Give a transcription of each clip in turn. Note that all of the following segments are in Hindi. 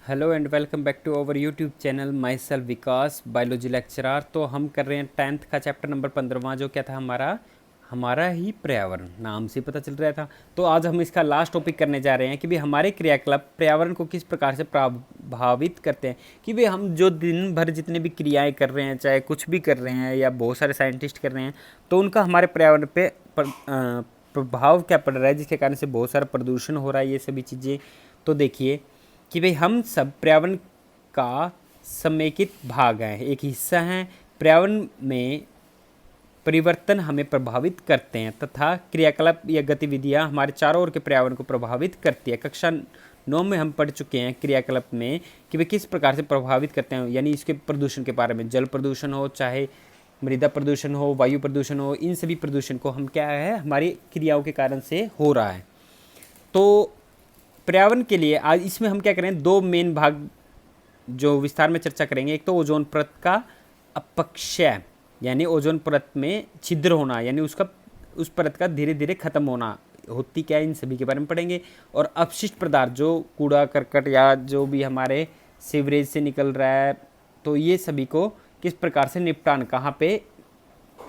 Hello and welcome back to our YouTube channel myself Vikas biology lecturer. तो हम कर रहे हैं 10th का चैप्टर नंबर 15वां, जो क्या था हमारा ही पर्यावरण। नाम से पता चल रहा था। तो आज हम इसका लास्ट टॉपिक करने जा रहे हैं कि भाई हमारे क्रियाकलाप पर्यावरण को किस प्रकार से प्रभावित करते हैं। कि भाई हम जो दिन भर जितने भी क्रियाएं कर रहे हैं, चाहे कुछ भी कर रहे हैं या बहुत सारे साइंटिस्ट कर रहे हैं, तो उनका हमारे पर्यावरण पे प्रभाव क्या पड़ रहा है, जिसके कारण से बहुत सारा प्रदूषण हो रहा है, ये सभी चीज़ें। तो देखिए कि भाई हम सब पर्यावरण का समेकित भाग हैं, एक हिस्सा हैं। पर्यावरण में परिवर्तन हमें प्रभावित करते हैं तथा क्रियाकलाप या गतिविधियां हमारे चारों ओर के पर्यावरण को प्रभावित करती है। कक्षा 9 में हम पढ़ चुके हैं क्रियाकलाप में कि वे किस प्रकार से प्रभावित करते हैं, यानी इसके प्रदूषण के बारे में। जल प्रदूषण हो, चाहे मृदा प्रदूषण हो, वायु प्रदूषण हो, इन सभी प्रदूषण को हम क्या है हमारी क्रियाओं के कारण से हो रहा है। तो पर्यावरण के लिए आज इसमें हम क्या करें, दो मेन भाग जो विस्तार में चर्चा करेंगे। एक तो ओजोन परत का अपक्षय, यानी ओजोन परत में छिद्र होना, यानी उस परत का धीरे धीरे खत्म होना होती क्या है, इन सभी के बारे में पढ़ेंगे। और अपशिष्ट पदार्थ, जो कूड़ा करकट या जो भी हमारे सीवरेज से निकल रहा है, तो ये सभी को किस प्रकार से निपटान, कहाँ पे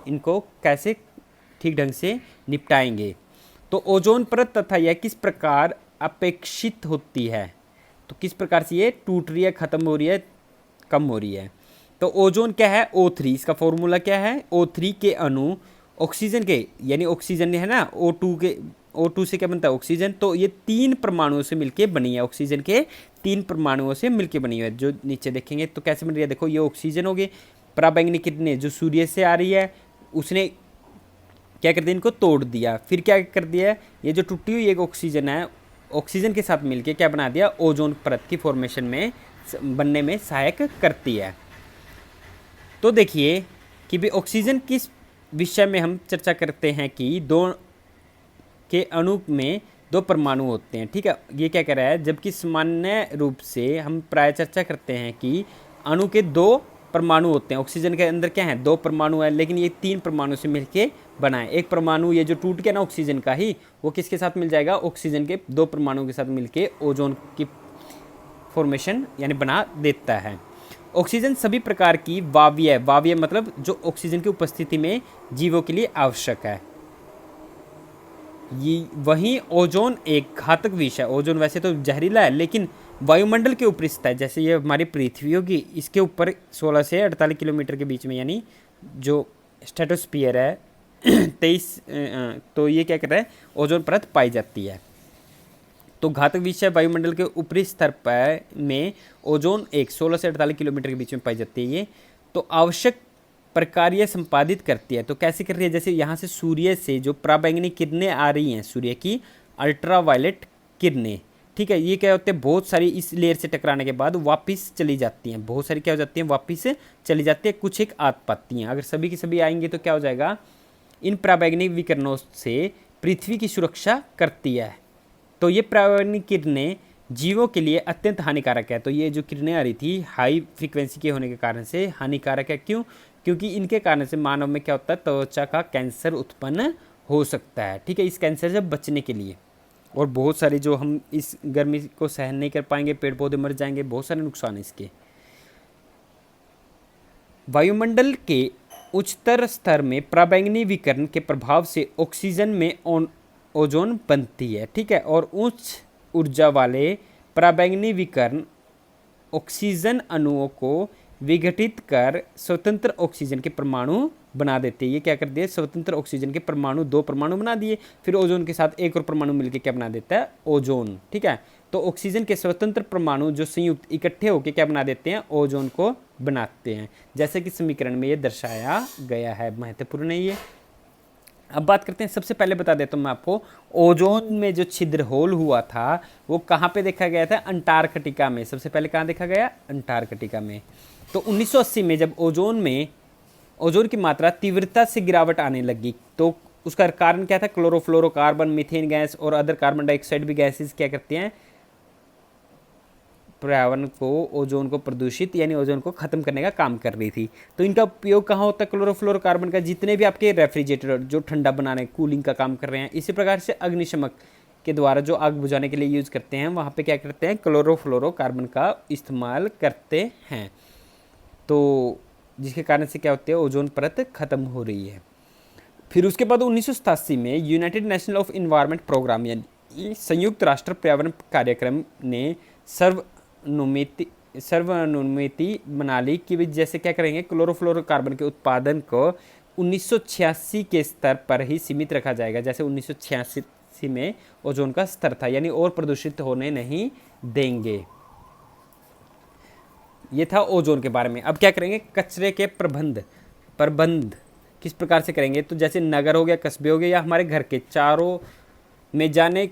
इनको कैसे ठीक ढंग से निपटाएंगे। तो ओजोन परत तथा यह किस प्रकार अपेक्षित होती है, तो किस प्रकार से ये टूट रही है, खत्म हो रही है, कम हो रही है। तो ओजोन क्या है, O3, इसका फॉर्मूला क्या है, O3 के अणु ऑक्सीजन के, यानी ऑक्सीजन है ना, O2 से क्या बनता है, ऑक्सीजन। तो ये 3 परमाणुओं से मिलके बनी है, ऑक्सीजन के 3 परमाणुओं से मिलके बनी है। जो नीचे देखेंगे तो कैसे बन रही है, देखो ये ऑक्सीजन हो गई, पराबैंगनी किरणें जो सूर्य से आ रही है, उसने क्या कर दिया, इनको तोड़ दिया। फिर क्या कर दिया, ये जो टूटी हुई एक ऑक्सीजन है, ऑक्सीजन के साथ मिलके क्या बना दिया, ओजोन परत की फॉर्मेशन में बनने में सहायक करती है। तो देखिए कि भाई ऑक्सीजन किस विषय में हम चर्चा करते हैं कि दो के अणु में 2 परमाणु होते हैं। ठीक है, ये क्या कह रहा है, जबकि सामान्य रूप से हम प्राय चर्चा करते हैं कि अणु के 2 परमाणु होते हैं। ऑक्सीजन के अंदर क्या है, 2 परमाणु है, लेकिन ये 3 परमाणु से मिलके बना है। एक परमाणु ये जो टूट गया ना ऑक्सीजन का ही, वो किसके साथ मिल जाएगा, ऑक्सीजन के 2 परमाणु के साथ मिलके ओजोन की फॉर्मेशन यानी बना देता है। ऑक्सीजन सभी प्रकार की वायवीय मतलब जो ऑक्सीजन की उपस्थिति में जीवों के लिए आवश्यक है। ये वहीं ओजोन एक घातक विष है। ओजोन वैसे तो जहरीला है, लेकिन वायुमंडल के ऊपर स्थित है। जैसे ये हमारी पृथ्वी होगी, इसके ऊपर 16 से 48 किलोमीटर के बीच में, यानी जो स्ट्रेटोस्फीयर है 23, तो ये क्या कर रहा है, ओजोन परत पाई जाती है। तो घातक विषय वायुमंडल के ऊपरी स्तर पर में ओजोन एक 16 से 48 किलोमीटर के बीच में पाई जाती है। ये तो आवश्यक प्रकार्य संपादित करती है। तो कैसे कर रही है, जैसे यहाँ से सूर्य से जो पराबैंगनी किरणें आ रही हैं, सूर्य की अल्ट्रावायलेट किरणें, ठीक है, ये क्या होते हैं, बहुत सारी इस लेयर से टकराने के बाद वापस चली जाती हैं। बहुत सारी क्या हो जाती हैं, वापस चली जाती है, कुछ एक आ पाती हैं। अगर सभी की सभी आएंगे तो क्या हो जाएगा, इन पराबैंगनी विकिरणों से पृथ्वी की सुरक्षा करती है। तो ये पराबैंगनी किरणें जीवों के लिए अत्यंत हानिकारक है। तो ये जो किरणें आ रही थी हाई फ्रीक्वेंसी के होने के कारण से हानिकारक है। क्यों, क्योंकि इनके कारण से मानव में क्या होता है, त्वचा का कैंसर उत्पन्न हो सकता है। ठीक है, इस कैंसर से बचने के लिए, और बहुत सारे जो हम इस गर्मी को सहन नहीं कर पाएंगे, पेड़ पौधे मर जाएंगे, बहुत सारे नुकसान है इसके। वायुमंडल के उच्चतर स्तर में पराबैंगनी विकिरण के प्रभाव से ऑक्सीजन में ओजोन बनती है। ठीक है, और उच्च ऊर्जा वाले पराबैंगनी विकिरण ऑक्सीजन अणुओं को विघटित कर स्वतंत्र ऑक्सीजन के परमाणु बना देते हैं। ये क्या कर दिए, स्वतंत्र ऑक्सीजन के परमाणु 2 परमाणु बना दिए। फिर ओजोन के साथ एक और परमाणु मिलकर क्या बना देता है, ओजोन। ठीक है, तो ऑक्सीजन के स्वतंत्र परमाणु जो संयुक्त इकट्ठे होकर क्या बना देते हैं, ओजोन को बनाते हैं, जैसे कि समीकरण में ये दर्शाया गया है। महत्वपूर्ण है ये। अब बात करते हैं, सबसे पहले बता देता हूँ मैं आपको, ओजोन में जो छिद्र होल हुआ था वो कहाँ पे देखा गया था, अंटार्कटिका में। सबसे पहले कहाँ देखा गया, अंटार्कटिका में। तो 1980 में जब ओजोन की मात्रा तीव्रता से गिरावट आने लगी, तो उसका कारण क्या था, क्लोरोफ्लोरोकार्बन, मीथेन गैस और अदर कार्बन डाइऑक्साइड भी गैसेस क्या करती हैं, पर्यावरण को, ओजोन को प्रदूषित यानी ओजोन को खत्म करने का काम कर रही थी। तो इनका उपयोग कहाँ होता है, क्लोरोफ्लोरोकार्बन का जितने भी आपके रेफ्रिजरेटर जो ठंडा बनाने कूलिंग का काम कर रहे हैं, इसी प्रकार से अग्निशमक के द्वारा जो आग बुझाने के लिए यूज़ करते हैं वहाँ पे क्या करते हैं, क्लोरोफ्लोरोकार्बन का इस्तेमाल करते हैं। तो जिसके कारण से क्या होती है, ओजोन परत खत्म हो रही है। फिर उसके बाद 1987 में United National of Environment Programme यानी संयुक्त राष्ट्र पर्यावरण कार्यक्रम ने सर्वनुमति बना ली कि जैसे क्या करेंगे, क्लोरोफ्लोरोकार्बन के उत्पादन को 1986 के स्तर पर ही सीमित रखा जाएगा, जैसे 1986 में ओजोन का स्तर था, यानी और प्रदूषित होने नहीं देंगे। ये था ओजोन के बारे में। अब क्या करेंगे, कचरे के प्रबंध किस प्रकार से करेंगे। तो जैसे नगर हो गया, कस्बे हो गए, या हमारे घर के चारों में जाने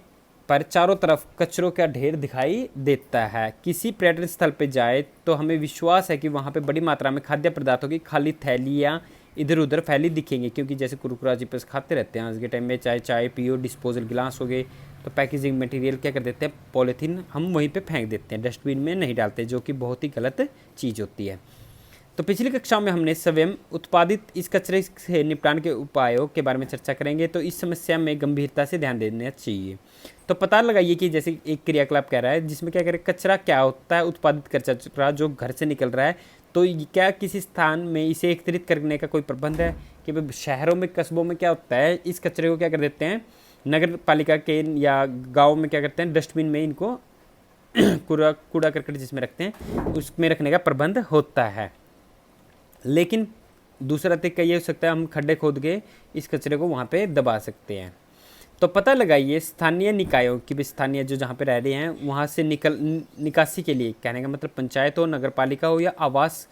पर चारों तरफ कचरों का ढेर दिखाई देता है। किसी पर्यटन स्थल पर जाए तो हमें विश्वास है कि वहाँ पे बड़ी मात्रा में खाद्य पदार्थों की खाली थैलियाँ इधर उधर फैली दिखेंगी, क्योंकि जैसे कुरकुरा चिप्स खाते रहते हैं आज के टाइम में, चाहे चाय पियो, डिस्पोजल गिलास हो गए, तो पैकेजिंग मटेरियल क्या कर देते हैं, पॉलीथीन हम वहीं पे फेंक देते हैं, डस्टबिन में नहीं डालते, जो कि बहुत ही गलत चीज़ होती है। तो पिछली कक्षा में हमने स्वयं उत्पादित इस कचरे से निपटान के उपायों के बारे में चर्चा करेंगे। तो इस समस्या में गंभीरता से ध्यान देना चाहिए। तो पता लगाइए कि जैसे एक क्रियाकलाप कह रहा है जिसमें क्या करें, कचरा क्या होता है, उत्पादित कचरा जो घर से निकल रहा है, तो क्या किसी स्थान में इसे एकत्रित करने का कोई प्रबंध है कि भाई शहरों में, कस्बों में क्या होता है, इस कचरे को क्या कर देते हैं, नगर पालिका के या गाँव में क्या करते हैं, डस्टबिन में इनको कूड़ा करकट जिसमें रखते हैं उसमें रखने का प्रबंध होता है। लेकिन दूसरा तरीका ये हो सकता है, हम खड्डे खोद के इस कचरे को वहाँ पे दबा सकते हैं। तो पता लगाइए स्थानीय निकायों की भी, स्थानीय जो जहाँ पे रह रहे हैं वहाँ से निकासी के लिए, कहने का मतलब पंचायत हो, नगर पालिका हो या आवास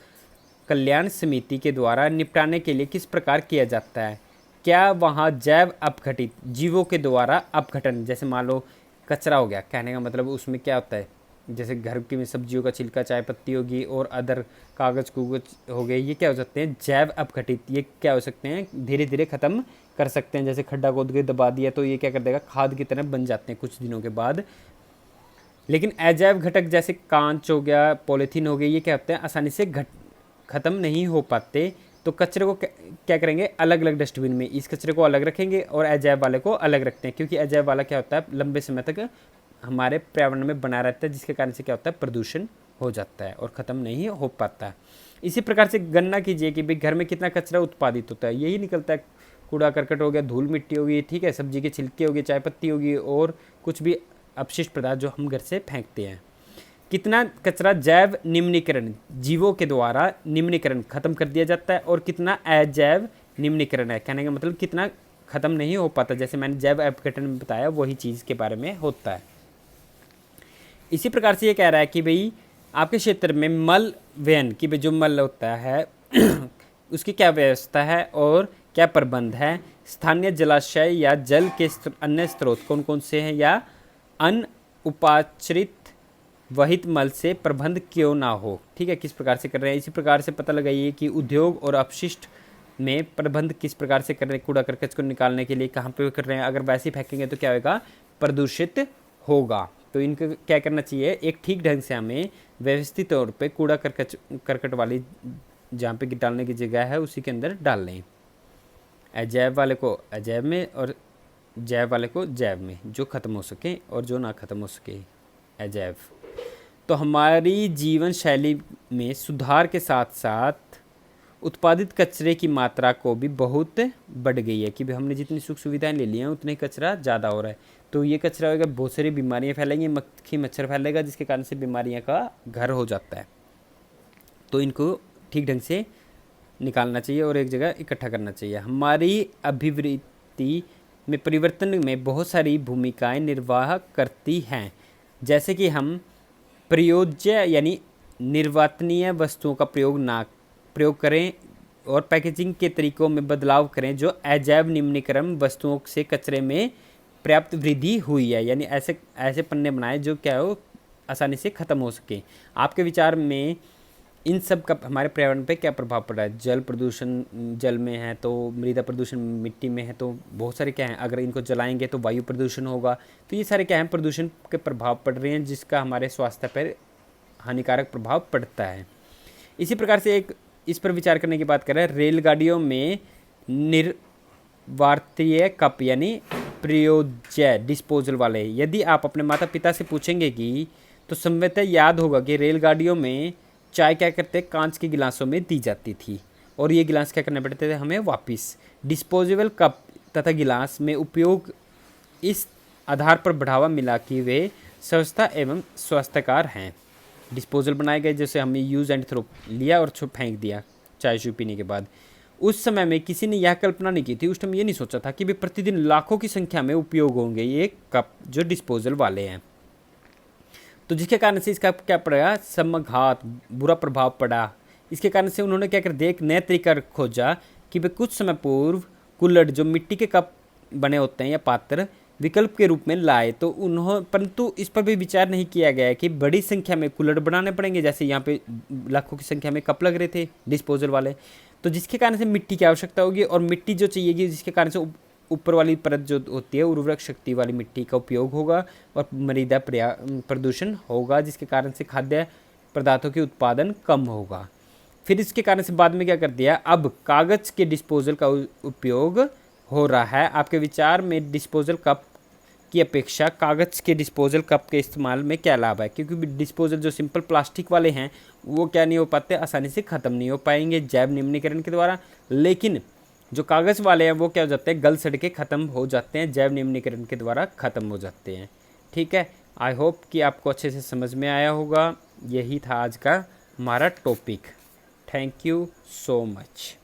कल्याण समिति के द्वारा निपटाने के लिए किस प्रकार किया जाता है। क्या वहाँ जैव अपघटित जीवों के द्वारा अपघटन, जैसे मान लो कचरा हो गया, कहने का मतलब उसमें क्या होता है, जैसे घर की में सब्जियों का छिलका, चाय पत्ती होगी और अदर कागज़ कुगज हो गए, ये क्या हो सकते हैं, जैव अपघटित, ये क्या हो सकते हैं, धीरे धीरे ख़त्म कर सकते हैं। जैसे खड्डा खोद के दबा दिया तो ये क्या कर देगा, खाद की तरह बन जाते हैं कुछ दिनों के बाद। लेकिन अजैव घटक जैसे कांच हो गया, पॉलीथीन हो गई, ये क्या होते हैं, आसानी से ख़त्म नहीं हो पाते। तो कचरे को क्या करेंगे, अलग अलग डस्टबिन में इस कचरे को अलग रखेंगे और अजैव वाले को अलग रखते हैं, क्योंकि अजैव वाला क्या होता है, लंबे समय तक हमारे पर्यावरण में बना रहता है, जिसके कारण से क्या होता है, प्रदूषण हो जाता है और ख़त्म नहीं हो पाता। इसी प्रकार से गणना कीजिए कि भाई घर में कितना कचरा उत्पादित होता है, यही निकलता है, कूड़ा करकट हो गया, धूल मिट्टी होगी, ठीक है, सब्जी के छिलके होगी, चाय पत्ती होगी और कुछ भी अपशिष्ट पदार्थ जो हम घर से फेंकते हैं। कितना कचरा जैव निम्नीकरण जीवों के द्वारा निम्नीकरण खत्म कर दिया जाता है और कितना अजैव निम्नीकरण है, कहने का मतलब कितना खत्म नहीं हो पाता। जैसे मैंने जैव अपघटन में बताया वही चीज़ के बारे में होता है। इसी प्रकार से ये कह रहा है कि भाई आपके क्षेत्र में मल व्यन की भाई जो मल होता है उसकी क्या व्यवस्था है और क्या प्रबंध है। स्थानीय जलाशय या जल के अन्य स्रोत कौन कौन से हैं, या अन उपाचरित वहित मल से प्रबंध क्यों ना हो, ठीक है, किस प्रकार से कर रहे हैं। इसी प्रकार से पता लगाइए कि उद्योग और अपशिष्ट में प्रबंध किस प्रकार से कर रहे हैं, कूड़ा करकट को निकालने के लिए कहाँ पे कर रहे हैं, अगर वैसे ही फेंकेंगे तो क्या होगा, प्रदूषित होगा। तो इनको क्या करना चाहिए, एक ठीक ढंग से हमें व्यवस्थित तौर पे कूड़ा करकट वाली जहाँ पे डालने की जगह है उसी के अंदर डाल लें, अजैव वाले को अजैव में और जैव वाले को जैव में, जो ख़त्म हो सके और जो ना ख़त्म हो सके अजैव। तो हमारी जीवन शैली में सुधार के साथ साथ उत्पादित कचरे की मात्रा को भी बहुत बढ़ गई है कि भाई हमने जितनी सुख सुविधाएं ले ली हैं उतने कचरा ज़्यादा हो रहा है। तो ये कचरा होगा, बहुत सारी बीमारियां फैलेंगी, मक्खी मच्छर फैलेगा, जिसके कारण से बीमारियां का घर हो जाता है। तो इनको ठीक ढंग से निकालना चाहिए और एक जगह इकट्ठा करना चाहिए। हमारी अभिवृत्ति में परिवर्तन में बहुत सारी भूमिकाएं निर्वाह करती हैं, जैसे कि हम प्रयोज्य यानी निर्वातनीय वस्तुओं का प्रयोग करें और पैकेजिंग के तरीकों में बदलाव करें जो अजैव निम्नीकरण वस्तुओं से कचरे में पर्याप्त वृद्धि हुई है, यानी ऐसे पन्ने बनाए जो क्या हो आसानी से ख़त्म हो सके। आपके विचार में इन सब का हमारे पर्यावरण पे क्या प्रभाव पड़ रहा है। जल प्रदूषण जल में है, तो मृदा प्रदूषण मिट्टी में है, तो बहुत सारे क्या हैं, अगर इनको जलाएंगे तो वायु प्रदूषण होगा। तो ये सारे क्या हैं, प्रदूषण के प्रभाव पड़ रहे हैं जिसका हमारे स्वास्थ्य पर हानिकारक प्रभाव पड़ता है। इसी प्रकार से एक इस पर विचार करने की बात कर रहे हैं, रेलगाड़ियों में निर्वातीय कप यानी प्रयोज्य डिस्पोजल वाले। यदि आप अपने माता पिता से पूछेंगे कि तो संभवतः याद होगा कि रेलगाड़ियों में चाय क्या करते, कांच के गिलासों में दी जाती थी और ये गिलास क्या करने पड़ते थे हमें वापस। डिस्पोजेबल कप तथा गिलास में उपयोग इस आधार पर बढ़ावा मिला कि वे सस्ता एवं स्वास्थ्यकर हैं। डिस्पोजल बनाए गए जैसे हमने यूज़ एंड थ्रो लिया और फेंक दिया चाय शू पीने के बाद। उस समय में किसी ने यह कल्पना नहीं की थी, उस टाइम ये नहीं सोचा था कि वे प्रतिदिन लाखों की संख्या में उपयोग होंगे ये कप जो डिस्पोजल वाले हैं। तो जिसके कारण से इसका क्या पड़ा, समघात बुरा प्रभाव पड़ा। इसके कारण से उन्होंने क्या कर दिया, एक नया तरीका खोजा कि वे कुछ समय पूर्व कुल्हड़ जो मिट्टी के कप बने होते हैं या पात्र विकल्प के रूप में लाए। तो परंतु इस पर भी विचार नहीं किया गया है कि बड़ी संख्या में कुल्हड़ बनाने पड़ेंगे, जैसे यहाँ पे लाखों की संख्या में कप लग रहे थे डिस्पोजल वाले। तो जिसके कारण से मिट्टी की आवश्यकता होगी और मिट्टी जो चाहिएगी, जिसके कारण से ऊपर वाली परत जो होती है उर्वरक शक्ति वाली मिट्टी का उपयोग होगा और मृदा प्रदूषण होगा, जिसके कारण से खाद्य पदार्थों के उत्पादन कम होगा। फिर इसके कारण से बाद में क्या कर दिया, अब कागज़ के डिस्पोजल का उपयोग हो रहा है। आपके विचार में डिस्पोजल कप की अपेक्षा कागज़ के डिस्पोजल कप के इस्तेमाल में क्या लाभ है? क्योंकि डिस्पोजल जो सिंपल प्लास्टिक वाले हैं वो क्या नहीं हो पाते, आसानी से ख़त्म नहीं हो पाएंगे जैव निम्नीकरण के द्वारा। लेकिन जो कागज़ वाले हैं वो क्या हो जाते हैं, गल सड़ के ख़त्म हो जाते हैं, जैव निम्नीकरण के द्वारा ख़त्म हो जाते हैं। ठीक है, आई होप कि आपको अच्छे से समझ में आया होगा। यही था आज का हमारा topic. Thank you so much.